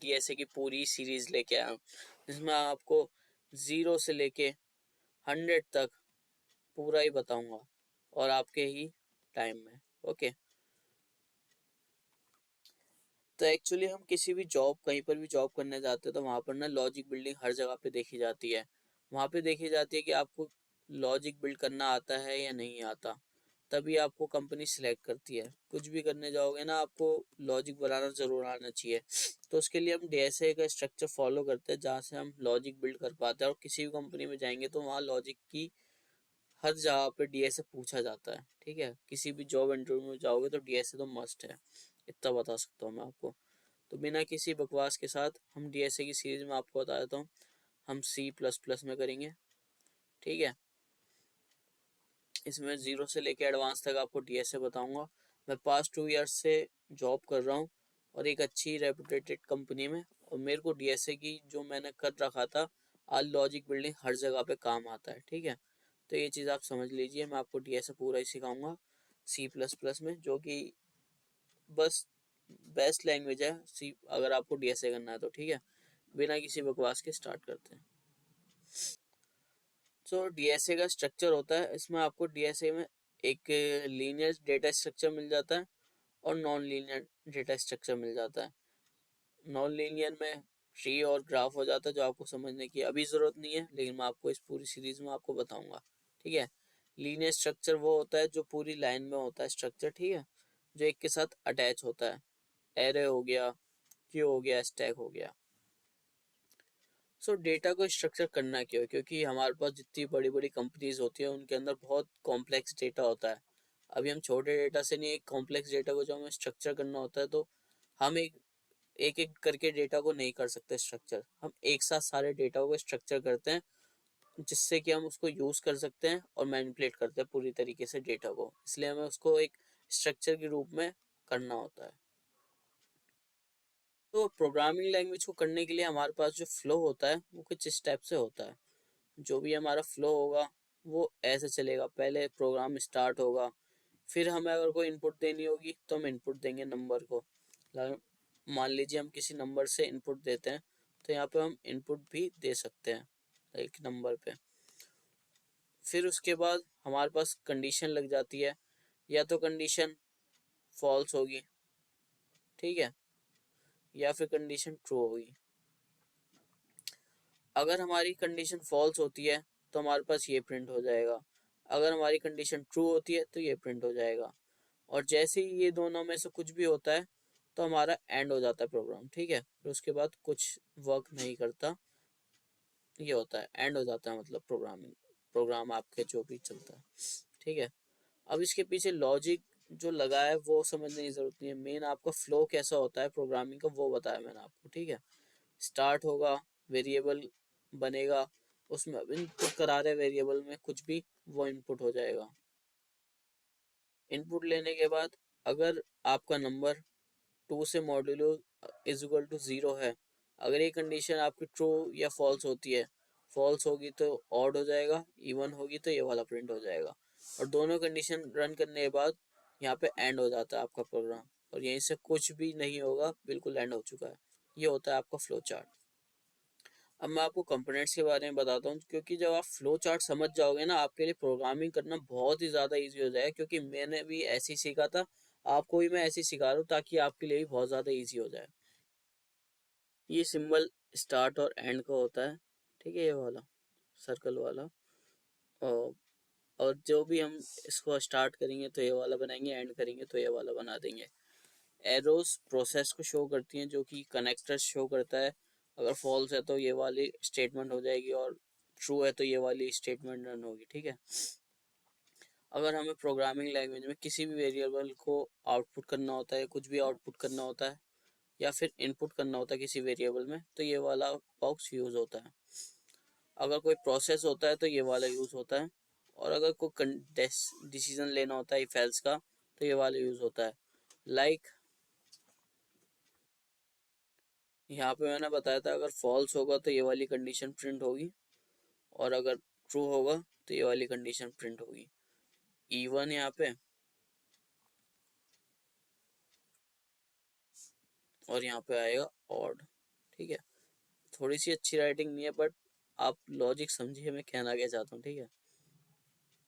DSA की पूरी series लेके आया हूँ, जिसमें आपको 0 से लेके 100 तक पूरा ही बताऊंगा और आपके ही टाइम में। ओके, तो एक्चुअली हम किसी भी जॉब, कहीं पर भी जॉब करने जाते हैं तो वहाँ पर ना लॉजिक बिल्डिंग हर जगह पे देखी जाती है। वहाँ पे देखी जाती है कि आपको लॉजिक बिल्ड करना आता है या नहीं आता, तभी आपको कंपनी सिलेक्ट करती है। कुछ भी करने जाओगे ना, आपको लॉजिक बनाना जरूर आना चाहिए। तो उसके लिए हम डीएसए का स्ट्रक्चर फॉलो करते हैं, जहाँ से हम लॉजिक बिल्ड कर पाते हैं। और किसी भी कंपनी में जाएंगे तो वहाँ लॉजिक की हर जगह पे डीएसए पूछा जाता है। ठीक है, किसी भी जॉब इंटरव्यू में जाओगे तो डीएसए तो मस्ट है, इतना बता सकता हूँ मैं आपको। तो बिना किसी बकवास के साथ हम डीएसए की सीरीज में आपको बता देता हूँ, हम C++ में करेंगे। ठीक है, इसमें 0 से लेकर एडवांस तक आपको डीएसए बताऊंगा। मैं पास्ट 2 ईयर्स से जॉब कर रहा हूँ और एक अच्छी रेपुटेटेड कंपनी में, और मेरे को डीएसए की जो मैंने कर रखा था, आज लॉजिक बिल्डिंग हर जगह पे काम आता है। ठीक है, तो ये चीज़ आप समझ लीजिए। मैं आपको डीएसए पूरा ही सिखाऊंगा C++ में, जो कि बस बेस्ट लैंग्वेज है सी, अगर आपको डीएसए करना है तो। ठीक है, बिना किसी बकवास के स्टार्ट करते हैं। तो डीएसए का स्ट्रक्चर होता है, इसमें आपको डीएसए में एक लीनियर डेटा स्ट्रक्चर मिल जाता है और नॉन लीनियर डेटा स्ट्रक्चर मिल जाता है। नॉन लीनियर में ट्री और ग्राफ हो जाता है, जो आपको समझने की अभी ज़रूरत नहीं है, लेकिन मैं आपको इस पूरी सीरीज में आपको बताऊंगा। ठीक है, लीनियर स्ट्रक्चर वो होता है जो पूरी लाइन में होता है स्ट्रक्चर। ठीक है, जो एक के साथ अटैच होता है। एरे हो गया, क्यू हो गया, स्टैक हो गया। सो डेटा को स्ट्रक्चर करना क्यों है? क्योंकि हमारे पास जितनी बड़ी बड़ी कंपनीज होती है उनके अंदर बहुत कॉम्प्लेक्स डेटा होता है। अभी हम छोटे डेटा से नहीं, एक कॉम्प्लेक्स डेटा को जो हमें स्ट्रक्चर करना होता है, तो हम एक एक एक करके डेटा को नहीं कर सकते स्ट्रक्चर। हम एक साथ सारे डेटा को स्ट्रक्चर करते हैं, जिससे कि हम उसको यूज कर सकते हैं और मैनिपुलेट करते हैं पूरी तरीके से डेटा को। इसलिए हमें उसको एक स्ट्रक्चर के रूप में करना होता है। तो प्रोग्रामिंग लैंग्वेज को करने के लिए हमारे पास जो फ्लो होता है वो कुछ इस टाइप से होता है। जो भी हमारा फ्लो होगा वो ऐसे चलेगा। पहले प्रोग्राम स्टार्ट होगा, फिर हमें अगर कोई इनपुट देनी होगी तो हम इनपुट देंगे नंबर को। मान लीजिए हम किसी नंबर से इनपुट देते हैं, तो यहाँ पे हम इनपुट भी दे सकते हैं एक नंबर पे। फिर उसके बाद हमारे पास कंडीशन लग जाती है, या तो कंडीशन फॉल्स होगी, ठीक है, या फिर कंडीशन ट्रू होगी। अगर हमारी कंडीशन फॉल्स होती है तो हमारे पास ये प्रिंट हो जाएगा, अगर हमारी कंडीशन ट्रू होती है तो ये प्रिंट हो जाएगा। और जैसे ही ये दोनों में से कुछ भी होता है तो हमारा एंड हो जाता है प्रोग्राम। ठीक है, फिर उसके बाद कुछ वर्क नहीं करता, ये होता है एंड हो जाता है, मतलब प्रोग्राम आपके जो भी चलता है। ठीक है, अब इसके पीछे लॉजिक जो लगा है वो समझने की जरूरत नहीं है। मेन आपका फ्लो कैसा होता है प्रोग्रामिंग का वो बताया मैंने आपको। ठीक है, स्टार्ट होगा, वेरिएबल बनेगा, उसमें इनपुट करा रहे वेरिएबल में कुछ भी, वो इनपुट हो जाएगा। इनपुट लेने के बाद अगर आपका नंबर 2 से मॉड्यूलो इज इक्वल टू 0 है, अगर ये कंडीशन आपकी ट्रू या फॉल्स होती है, फॉल्स होगी तो ऑड हो जाएगा, इवन होगी तो ये वाला प्रिंट हो जाएगा। और दोनों कंडीशन रन करने के बाद यहाँ पे एंड हो जाता है आपका प्रोग्राम, और यहीं से कुछ भी नहीं होगा, बिल्कुल एंड हो चुका है। ये होता है आपका फ्लो चार्ट। अब मैं आपको कंपोनेंट्स के बारे में बताता हूँ, क्योंकि जब आप फ्लो चार्ट समझ जाओगे ना, आपके लिए प्रोग्रामिंग करना बहुत ही ज़्यादा इजी हो जाएगा। क्योंकि मैंने भी ऐसे ही सीखा था, आपको भी मैं ऐसे ही सिखा रहा हूँ ताकि आपके लिए भी बहुत ज़्यादा इजी हो जाए। ये सिंबल स्टार्ट और एंड का होता है, ठीक है, ये वाला सर्कल वाला। और जो भी हम इसको स्टार्ट करेंगे तो ये वाला बनाएंगे, एंड करेंगे तो ये वाला बना देंगे। एरोज प्रोसेस को शो करती हैं, जो कि कनेक्टर शो करता है। अगर फॉल्स है तो ये वाली स्टेटमेंट हो जाएगी, और ट्रू है तो ये वाली स्टेटमेंट रन होगी। ठीक है, अगर हमें प्रोग्रामिंग लैंग्वेज में किसी भी वेरिएबल को आउटपुट करना होता है, कुछ भी आउटपुट करना होता है, या फिर इनपुट करना होता है किसी वेरिएबल में, तो ये वाला बॉक्स यूज होता है। अगर कोई प्रोसेस होता है तो ये वाला यूज होता है, और अगर कोई डिसीजन लेना होता है इफ एल्स का, तो ये वाला यूज होता है। लाइक यहाँ पे मैंने बताया था, अगर फॉल्स होगा तो ये वाली कंडीशन प्रिंट होगी, और अगर ट्रू होगा तो ये वाली कंडीशन प्रिंट होगी। इवन यहाँ पे, और यहाँ पे आएगा ऑड। ठीक है। थोड़ी सी अच्छी राइटिंग नहीं है, बट आप लॉजिक समझिए मैं कहना क्या चाहता हूँ, ठीक है।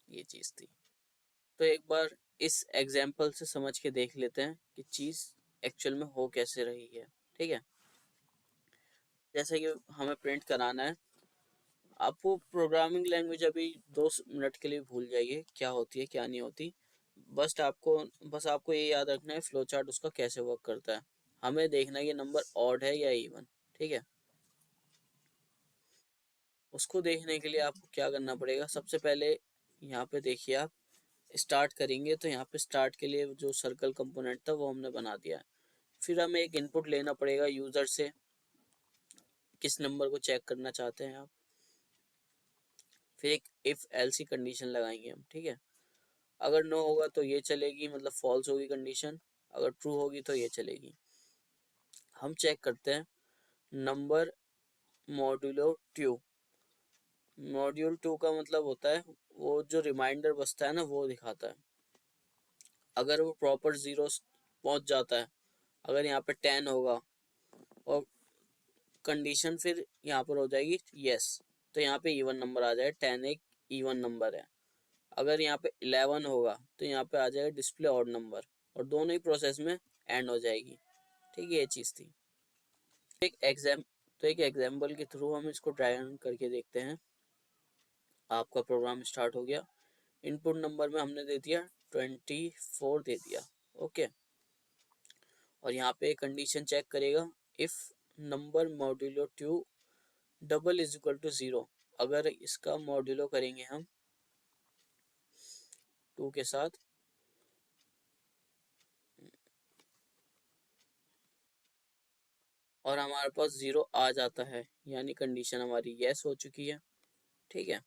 ये चीज़ थी। तो एक बार इस एग्जाम्पल से समझ के देख लेते हैं कि चीज़ एक्चुअल में हो कैसे रही है, ठीक है। जैसे कि हमें प्रिंट कराना है, आपको प्रोग्रामिंग लैंग्वेज अभी 2 मिनट के लिए भूल जाइए क्या होती है क्या नहीं होती। बस आपको ये याद रखना है फ्लो चार्ट उसका कैसे वर्क करता है। हमें देखना है ये नंबर ऑड है या इवन, ठीक है। उसको देखने के लिए आपको क्या करना पड़ेगा, सबसे पहले यहाँ पे देखिए आप स्टार्ट करेंगे तो यहाँ पे स्टार्ट के लिए जो सर्कल कंपोनेंट था वो हमने बना दिया है। फिर हमें एक इनपुट लेना पड़ेगा यूज़र से, किस नंबर को चेक करना चाहते हैं आप। फिर एक इफ एल्स कंडीशन लगाएंगे हम, ठीक है। अगर नो होगा तो ये चलेगी, मतलब फॉल्स होगी कंडीशन। अगर ट्रू होगी तो ये चलेगी। हम चेक करते हैं नंबर मॉड्यूलो ट्यू। मॉड्यूल 2 का मतलब होता है वो जो रिमाइंडर बचता है ना वो दिखाता है। अगर वो प्रॉपर जीरो पहुंच जाता है, अगर यहाँ पे 10 होगा और कंडीशन फिर यहाँ पर हो जाएगी यस, तो यहाँ पे इवन नंबर आ जाएगा, 10 एक इवन नंबर है। अगर यहाँ पे 11 होगा तो यहाँ पे आ जाएगा डिस्प्ले ऑड नंबर, और दोनों ही प्रोसेस में एंड हो जाएगी, ठीक है। ये चीज़ थी। एक एग्जाम तो एक एग्जाम्पल के थ्रू हम इसको ट्राई करके देखते हैं। आपका प्रोग्राम स्टार्ट हो गया। इनपुट नंबर में हमने दे दिया 24 दे दिया, ओके। और यहाँ पे कंडीशन चेक करेगा if number modulo 2 double is equal to 0। अगर इसका मॉड्यूलो करेंगे हम 2 के साथ, और हमारे पास 0 आ जाता है, यानी कंडीशन हमारी यस हो चुकी है, ठीक है।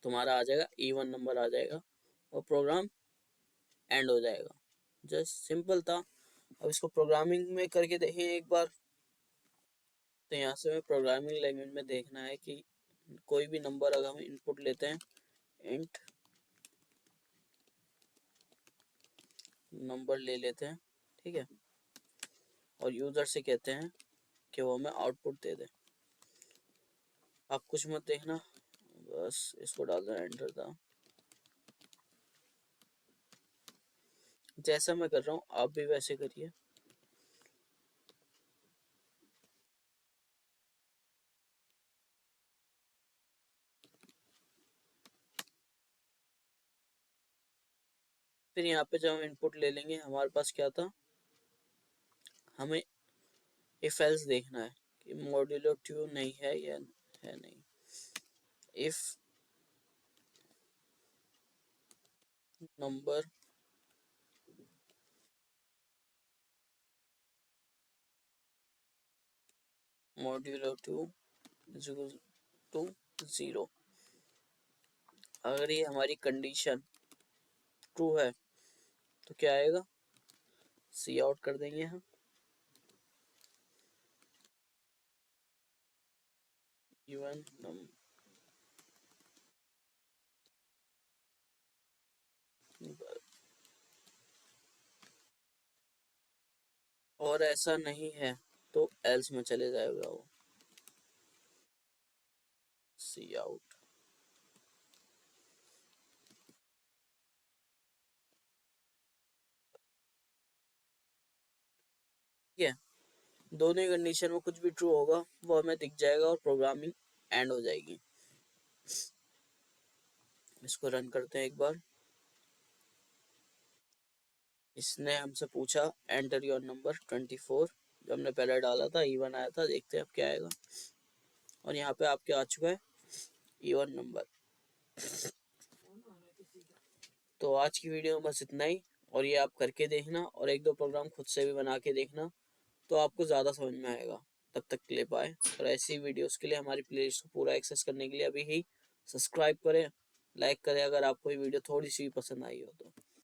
तुम्हारा आ जाएगा इवन नंबर आ जाएगा और प्रोग्राम एंड हो जाएगा। जस्ट सिंपल था। अब इसको प्रोग्रामिंग में करके देखें एक बार। तो यहाँ से हमें प्रोग्रामिंग लैंग्वेज में देखना है कि कोई भी नंबर अगर हम इनपुट लेते हैं, इंट नंबर ले लेते हैं, ठीक है। और यूज़र से कहते हैं कि वो हमें आउटपुट दे दे। आप कुछ मत देखना, बस इसको डाल देना एंटर था। जैसा मैं कर रहा हूँ आप भी वैसे करिए। फिर यहाँ पे जब हम इनपुट ले लेंगे, हमारे पास क्या था, हमें इफ एल्स देखना है कि मॉड्यूलो ट्यू नहीं है या है नहीं। If number modulo two is equal to 0, अगर ये हमारी कंडीशन ट्रू है तो क्या आएगा, सी आउट कर देंगे हम। इवन नंबर, और ऐसा नहीं है तो एल्स में चले जाएगा वो, सी आउट। ठीक है। दोनों ही कंडीशन में कुछ भी ट्रू होगा वो हमें दिख जाएगा और प्रोग्रामिंग एंड हो जाएगी। इसको रन करते हैं एक बार। इसने हमसे पूछा एंटर योर नंबर 24, जो हमने पहले डाला था इवन आया था, देखते हैं अब क्या आएगा। और यहाँ पे आपके आ चुका है इवन नंबर। तो आज की वीडियो में बस इतना ही, और ये आप करके देखना और एक दो प्रोग्राम खुद से भी बना के देखना, तो आपको ज़्यादा समझ में आएगा। तब तक के लिए बाय। और ऐसी वीडियोस के लिए हमारी प्लेलिस्ट को पूरा एक्सेस करने के लिए अभी ही सब्सक्राइब करें, लाइक करें अगर आपको ये वीडियो थोड़ी सी भी पसंद आई हो तो।